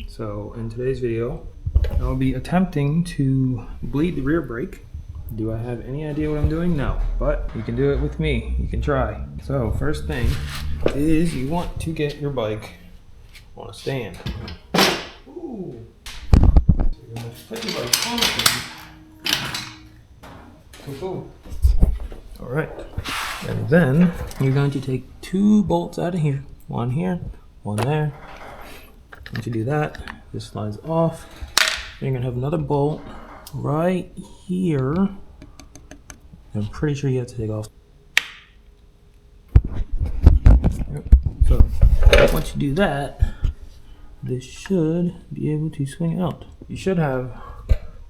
So in today's video, I'll be attempting to bleed the rear brake. Do I have any idea what I'm doing? No, but you can do it with me. You can try. So first thing is you want to get your bike on a stand. Ooh. So you're going to put your bike on a stand. Cool. All right. And then you're going to take two bolts out of here. One here, one there. Once you do that, this slides off. Then you're gonna have another bolt right here. I'm pretty sure you have to take off. Yep. So once you do that, this should be able to swing out. You should have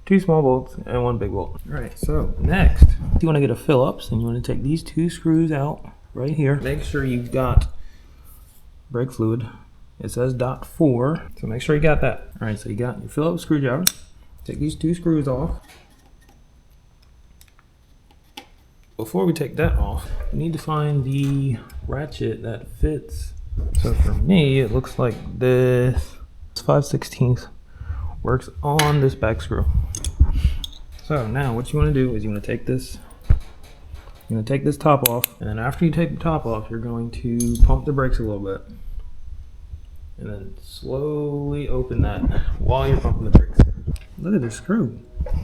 two small bolts and one big bolt. All right, so next, you wanna get a Phillips and you wanna take these two screws out right here. Make sure you've got brake fluid. It says .4, so make sure you got that. All right, so you got your Phillips screwdriver. Take these two screws off. Before we take that off, we need to find the ratchet that fits. So for me, it looks like this. It's 5/16 works on this back screw. So now what you want to do is you want to take this. You're going to take this top off, and then after you take the top off, you're going to pump the brakes a little bit. And then slowly open that while you're pumping the brakes. Look at this screw.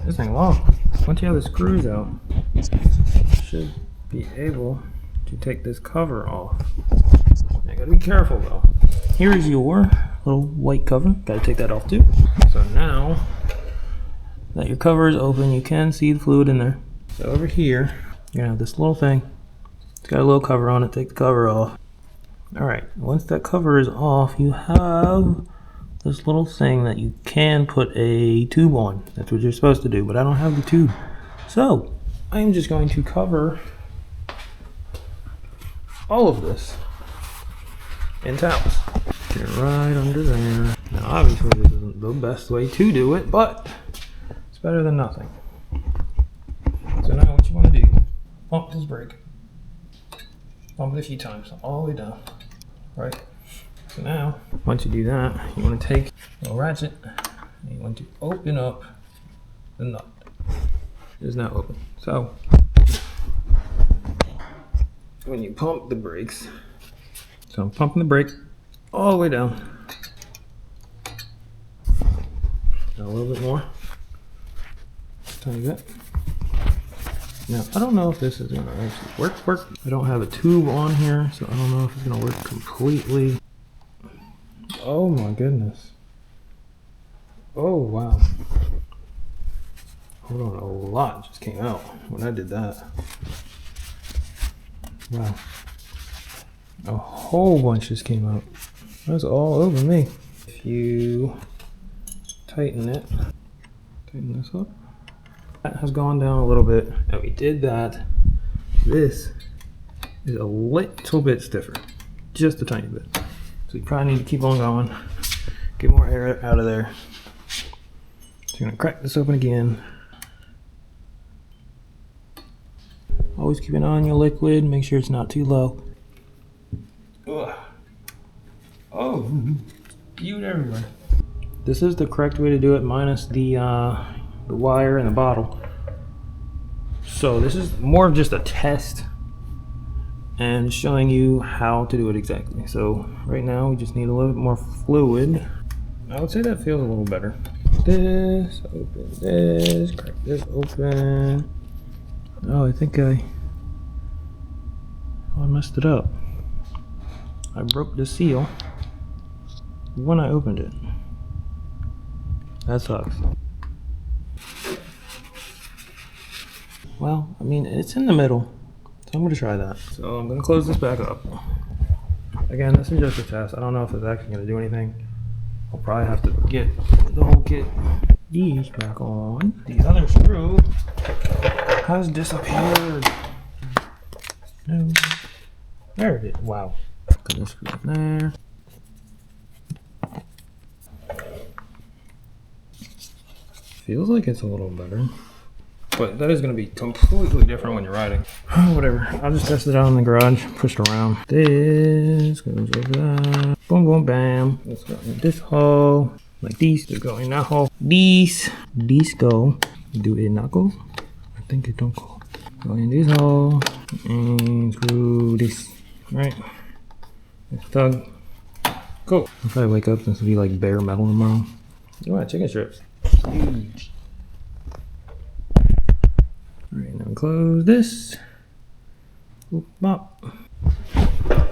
This thing long. Once you have the screws out, you should be able to take this cover off. You gotta be careful though. Here is your little white cover. Gotta take that off too. So now that your cover is open, you can see the fluid in there. So over here, you're gonna have this little thing. It's got a little cover on it. Take the cover off. Alright, once that cover is off, you have this little thing that you can put a tube on. That's what you're supposed to do, but I don't have the tube. So, I'm just going to cover all of this in towels. Get it right under there. Now obviously this isn't the best way to do it, but it's better than nothing. So now what you want to do, pump this brake. Pump it a few times, all the way down. Right. So now, once you do that, you want to take a little ratchet and you want to open up the nut. It is now open. So, when you pump the brakes, so I'm pumping the brake all the way down. Now a little bit more. Tiny bit. Now, I don't know if this is gonna actually work. I don't have a tube on here, so I don't know if it's gonna work completely. Oh my goodness. Oh wow. Hold on, a lot just came out when I did that. Wow. A whole bunch just came out. That's all over me. If you tighten this up. That has gone down a little bit, and we did that. This is a little bit stiffer, just a tiny bit. So you probably need to keep on going, get more air out of there. So you're gonna crack this open again. Always keep an eye on your liquid, make sure it's not too low. Ugh. Oh, spewed everywhere. This is the correct way to do it, minus the wire and the bottle. So this is more of just a test and showing you how to do it exactly. So right now we just need a little bit more fluid. I would say that feels a little better. This, open this, crack this open. Oh, I think I messed it up. I broke the seal when I opened it. That sucks. Well, I mean, it's in the middle, so I'm gonna try that. So I'm gonna close this back up. Again, this is just a test. I don't know if it's actually gonna do anything. I'll probably have to get the whole kit. These back on. The other screw has disappeared. No. There it is. Wow. Put this screw in there. Feels like it's a little better. But that is going to be completely different when you're riding. Whatever. I'll just test it out in the garage. Push it around. This goes over that. Boom, boom, bam. Let's go in this hole. like these. They go in that hole. These go. Do it knuckles? I think it don't go. Go in this hole and through this. Right. Let's tug. Cool. I'll probably wake up since it'll be like bare metal tomorrow. You want chicken strips? Huge. Alright, now close this. Oop, mop.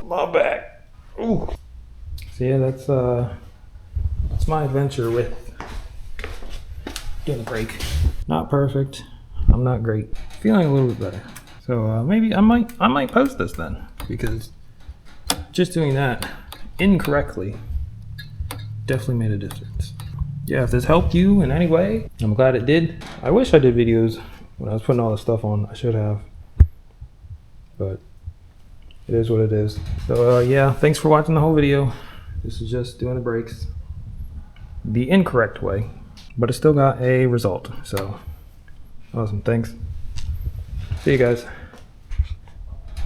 Mop back. Ooh. So yeah, that's my adventure with getting a brake. Not perfect. I'm not great. Feeling a little bit better. So maybe I might post this then, because just doing that incorrectly definitely made a difference. Yeah, if this helped you in any way, I'm glad it did. I wish I did videos when I was putting all this stuff on. I should have, but it is what it is. So yeah, thanks for watching the whole video. This is just doing the brakes the incorrect way, but it still got a result. So awesome, thanks. See you guys.